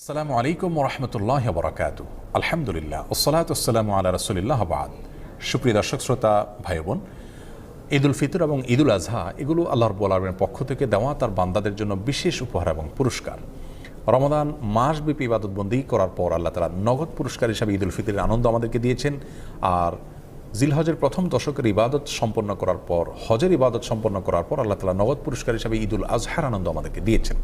আসসালামু আলাইকুম ওরহমতুল্লাহ বরাকাতু। আলহামদুলিল্লাহ ওসসালাতু ওয়াসসালামু আলা রাসূলিল্লাহ বাদ। সুপ্রিয় দর্শক শ্রোতা ভাই বোন, ঈদ উল ফিতর এবং ঈদ উল আজহা এগুলো আল্লাহ রাব্বুল আলামিনের পক্ষ থেকে দেওয়া তার বান্দাদের জন্য বিশেষ উপহার এবং পুরস্কার। রমাদান মাসব্যাপী ইবাদতবন্দি করার পর আল্লাহ তাআলা নগদ পুরস্কার হিসাবে ঈদ উল ফিতরের আনন্দ আমাদেরকে দিয়েছেন। আর জিলহজের প্রথম দশকের ইবাদত সম্পন্ন করার পর, হজের ইবাদত সম্পন্ন করার পর আল্লাহ তাআলা নগদ পুরস্কার হিসাবে ঈদ উল আজহার আনন্দ আমাদেরকে দিয়েছেন।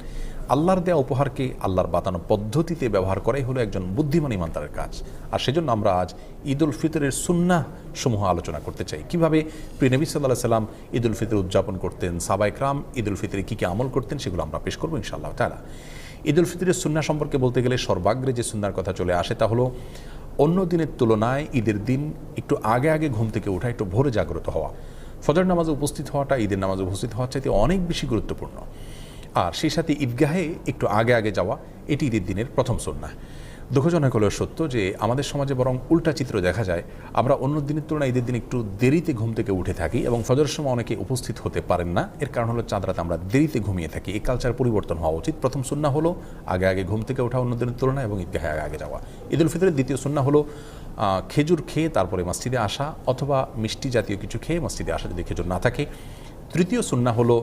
আল্লাহর দেওয়া উপহারকে আল্লাহর বাতানো পদ্ধতিতে ব্যবহার করাই হলো একজন বুদ্ধিমান ইমানদারের কাজ। আর সেজন্য আমরা আজ ঈদ উল ফিতরের সুন্নাহ সমূহ আলোচনা করতে চাই। কিভাবে প্রিয় নবী সাল্লাল্লাহু আলাইহি সাল্লাম ঈদ উল ফিতর উদযাপন করতেন, সাহাবায়ে কেরাম ঈদ উল ফিতরে কী কী আমল করতেন, সেগুলো আমরা পেশ করবো ইনশাআল্লাহ তাআলা। ঈদ উল ফিতরের সুন্নাহ সম্পর্কে বলতে গেলে সর্বাগ্রে যে সুন্নাহর কথা চলে আসে তা হলো অন্য দিনের তুলনায় ঈদের দিন একটু আগে আগে ঘুম থেকে ওঠা, একটু ভোরে জাগ্রত হওয়া। ফজর নামাজে উপস্থিত হওয়াটা ঈদের নামাজে উপস্থিত হওয়ার চাইতে অনেক বেশি গুরুত্বপূর্ণ। আর সেই সাথে ঈদগাহে একটু আগে আগে যাওয়া, এটি ঈদের দিনের প্রথম সুন্নাহ। দুঃখজনক হলেও সত্য যে আমাদের সমাজে বরং উল্টা চিত্র দেখা যায়। আমরা অন্য দিনের তুলনায় ঈদের দিন একটু দেরিতে ঘুম থেকে উঠে থাকি এবং ফজরের সময় অনেকে উপস্থিত হতে পারেন না। এর কারণ হলো চাঁদ রাতে আমরা দেরিতে ঘুমিয়ে থাকি। এই কালচার পরিবর্তন হওয়া উচিত। প্রথম সুন্নাহ হলো আগে আগে ঘুম থেকে ওঠা অন্য দিনের তুলনায় এবং ঈদগাহে আগে আগে যাওয়া। ঈদ উল ফিতরের দ্বিতীয় সুন্নাহ হলো খেজুর খেয়ে তারপরে মসজিদে আসা, অথবা মিষ্টি জাতীয় কিছু খেয়ে মসজিদে আসা যদি খেজুর না থাকে। তৃতীয় সুন্নাহ হলো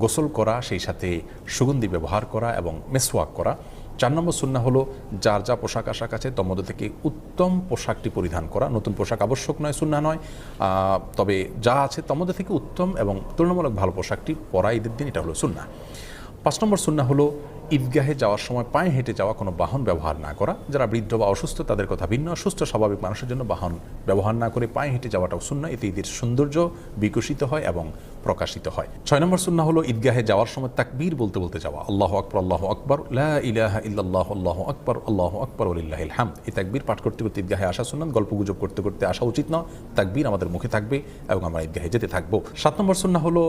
গোসল করা, সেই সাথে সুগন্ধি ব্যবহার করা এবং মেসওয়াক করা। 4 নম্বর সুন্নাহ হলো যার যা পোশাক আশাক আছে তার মধ্যে থেকে উত্তম পোশাকটি পরিধান করা। নতুন পোশাক আবশ্যক নয়, সুন্নাহ নয়, তবে যা আছে তার মধ্যে থেকে উত্তম এবং তুলনামূলক ভালো পোশাকটি পরা ঈদের দিন, এটা হলো সুন্নাহ। 5 নম্বর সুন্নাহ হলো ঈদগাহে যাওয়ার সময় পায়ে হেঁটে যাওয়া, কোনো বাহন ব্যবহার না করা। যারা বৃদ্ধ বা অসুস্থ তাদের কথা ভিন্ন, সুস্থ স্বাভাবিক মানুষের জন্য বাহন ব্যবহার না করে পায়ে হেঁটে যাওয়াটাও সুন্নাহ। এতে ঈদের সৌন্দর্য বিকশিত হয় এবং প্রকাশিত হয়। 6 নম্বর সুন্নাহ হলো ঈদগাহে যাওয়ার সময় তাকবীর বলতে বলতে যাওয়া। আল্লাহু আকবার, আল্লাহু আকবার, লা ইলাহা ইল্লাল্লাহ, আল্লাহু আকবার, আল্লাহু আকবার, ওয়ালিল্লাহিল হামদ। এই তাকবীর পাঠ করতে করতে ঈদগাহে আসা সুন্নাত। গল্পগুজব করতে করতে আসা উচিত নয়। তাকবীর আমাদের মুখে থাকবে এবং আমরা ঈদগাহে যেতে থাকবো। 7 নম্বর সুন্নাহ হলো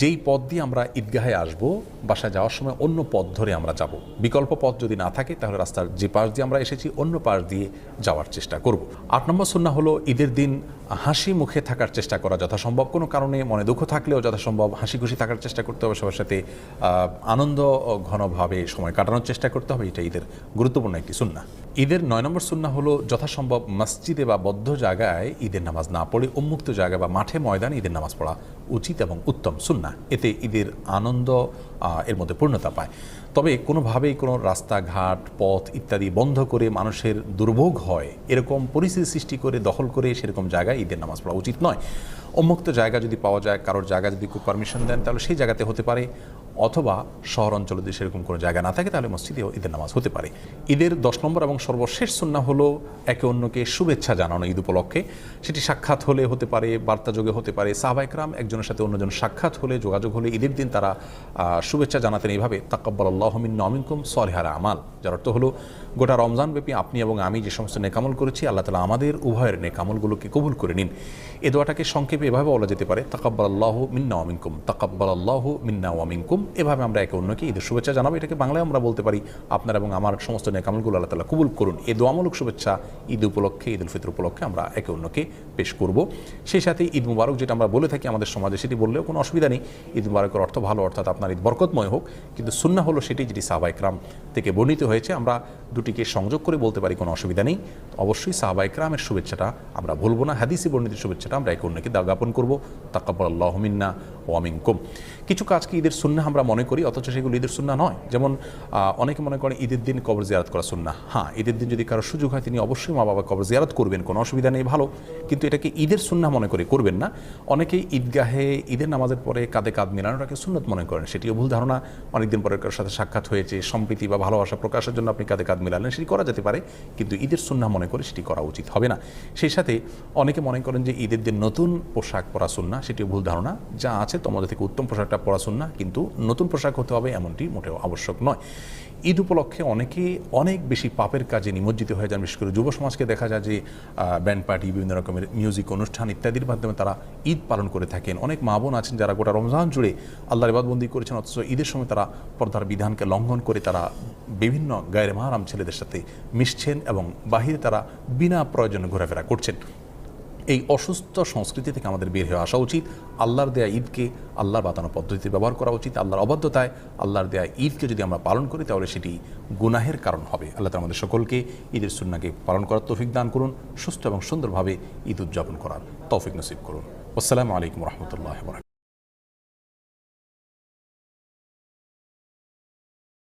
যেই পথ দিয়ে আমরা ঈদগাহে আসবো, বাসায় যাওয়ার সময় অন্য পথ ধরে আমরা যাব। বিকল্প পথ যদি না থাকে তাহলে রাস্তার যে পাশ দিয়ে আমরা এসেছি অন্য পাশ দিয়ে যাওয়ার চেষ্টা করব। 8 নম্বর সুন্নাহ হলো ঈদের দিন হাসি মুখে থাকার চেষ্টা করা যথাসম্ভব। কোনো কারণে মনে দুঃখ থাকলেও যথাসম্ভব হাসি খুশি থাকার চেষ্টা করতে হবে, সবার সাথে আনন্দ ঘনভাবে সময় কাটানোর চেষ্টা করতে হবে। এটা ঈদের গুরুত্বপূর্ণ একটি সুন্নাহ। ঈদের 9 নম্বর সুন্নাহ হলো যথাসম্ভব মসজিদে বা বদ্ধ জায়গায় ঈদের নামাজ না পড়ে উন্মুক্ত জায়গা বা মাঠে ময়দানে ঈদের নামাজ পড়া উচিত এবং উত্তম সুন্নাহ। এতে ঈদের আনন্দ এর মধ্যে পূর্ণতা পায়। তবে কোনোভাবেই কোনো রাস্তাঘাট, পথ ইত্যাদি বন্ধ করে মানুষের দুর্ভোগ হয় এরকম পরিস্থিতি সৃষ্টি করে দখল করে সেরকম জায়গায় ঈদের নামাজ পড়া উচিত নয়। উন্মুক্ত জায়গা যদি পাওয়া যায়, কারোর জায়গা যদি কেউ পারমিশন দেন তাহলে সেই জায়গাতে হতে পারে, অথবা শহর অঞ্চলে যদি সেরকম কোনো জায়গা না থাকে তাহলে মসজিদেও ঈদের নামাজ হতে পারে। ঈদের 10 নম্বর এবং সর্বশেষ সুন্নাহ হলো একে অন্যকে শুভেচ্ছা জানানো ঈদ উপলক্ষে। সেটি সাক্ষাৎ হলে হতে পারে, বার্তাযোগে হতে পারে। সাহাবায়ে কেরাম একজনের সাথে অন্যজন সাক্ষাৎ হলে, যোগাযোগ হলে ঈদের দিন তারা শুভেচ্ছা জানাতেন এইভাবে, তাকাব্বালাল্লাহু মিন্না ওয়া মিনকুম সালিহাল আমাল। যার অর্থ হলো গোটা রমজান ব্যাপী আপনি এবং আমি যে সমস্ত নেকামল করেছি আল্লাহ তাআলা আমাদের উভয়ের নেকামলগুলোকে কবুল করে নিন। এই দোয়াটাকে সংক্ষেপে এভাবে বলা যেতে পারে, তাকাব্বালাল্লাহু মিন্না ওয়া মিনকুম, তাকাব্বালাল্লাহু মিন্না ওয়া মিনকুম। এভাবে আমরা একে অন্যকে ঈদের শুভেচ্ছা জানাবো। এটাকে বাংলায় আমরা বলতে পারি, আপনার এবং আমার সমস্ত নেকামলগুলো আল্লাহ তাআলা কবুল করুন। এই দোয়ামূলক শুভেচ্ছা ঈদ উপলক্ষে, ঈদ উল ফিতর উপলক্ষে আমরা একে অন্যকে পেশ করব। সেই সাথে ঈদ মুবারক যেটা আমরা বলে থাকি আমাদের সমাজে, সেটি বললেও কোনো অসুবিধা নেই। ঈদ মুবারকের অর্থ ভালো, অর্থাৎ আপনার ঈদ বরকতময় হোক। কিন্তু সুন্নাহ হলো সেটি যেটি সাহাবায়ে কেরাম থেকে বর্ণিত হয়েছে। আমরা দুটিকে সংযোগ করে বলতে পারি, কোনো অসুবিধা নেই। অবশ্যই সাহাবায়ে কেরামের শুভেচ্ছাটা আমরা ভুলব না। হাদিসে বর্ণিত শুভেচ্ছাটা আমরা একে অন্যকে জ্ঞাপন করব, তাকাব্বালাল্লাহু মিন্না ওয়া মিনকুম। কিছু কাজকে ঈদের সুন্নাহ আমরা মনে করি, অথচ সেগুলো ঈদের সুন্নাহ নয়। যেমন অনেকে মনে করেন ঈদের দিন কবর জিয়ারত করা সুন্নাহ। হ্যাঁ, ঈদের দিন যদি কারো সুযোগ হয় তিনি অবশ্যই মা বাবা কবর জিয়ারত করবেন, কোনো অসুবিধা নেই, ভালো। কিন্তু এটাকে ঈদের সুন্নাহ মনে করে করবেন না। অনেকেই ঈদগাহে ঈদের নামাজের পরে কাঁধে কাঁধ মিলানোটাকে সুন্নত মনে করেন, সেটিও ভুল ধারণা। অনেকদিন পরে কারোর সাথে সাক্ষাৎ হয়েছে, সম্প্রীতি বা ভালোবাসা প্রকাশের জন্য আপনি কাঁধে কাঁধ মিলালেন, সেটি করা যেতে পারে, কিন্তু ঈদের সুন্নাহ মনে করে সেটি করা উচিত হবে না। সেই সাথে অনেকে মনে করেন যে ঈদের দিন নতুন পোশাক পরা সুন্নাহ, সেটিও ভুল ধারণা। যা আছে তোমাদের থেকে উত্তম পোশাকটা পরা সুন্নাহ, কিন্তু নতুন পোশাক হতে হবে এমনটি মোটেও আবশ্যক নয়। ঈদ উপলক্ষে অনেকে অনেক বেশি পাপের কাজে নিমজ্জিত হয়ে যান। বিশেষ করে যুব সমাজকে দেখা যায় যে ব্যান্ড পার্টি, বিভিন্ন রকমের মিউজিক অনুষ্ঠান ইত্যাদির মাধ্যমে তারা ঈদ পালন করে থাকেন। অনেক মা বোন আছেন যারা গোটা রমজান জুড়ে আল্লাহর ইবাদতবন্দি করেছেন, অথচ ঈদের সময় তারা পর্দার বিধানকে লঙ্ঘন করে তারা বিভিন্ন গায়রে মাহরাম ছেলেদের সাথে মিশছেন এবং বাহিরে তারা বিনা প্রয়োজনে ঘোরাফেরা করছেন। এই অসুস্থ সংস্কৃতি থেকে আমাদের বের হয়ে আসা উচিত। আল্লাহর দেয়া ঈদকে আল্লাহর বাতানো পদ্ধতিতে ব্যবহার করা উচিত। আল্লাহর অবাধ্যতায় আল্লাহর দেয়া ঈদকে যদি আমরা পালন করি তাহলে সেটি গুনাহের কারণ হবে। আল্লাহ তাআলা আমাদের সকলকে ঈদের সুন্নাহকে পালন করার তৌফিক দান করুন, সুস্থ এবং সুন্দরভাবে ঈদ উদযাপন করার তৌফিক নসিব করুন। আসসালামু আলাইকুম ওয়া রাহমাতুল্লাহি ওয়া বারাকাতুহু।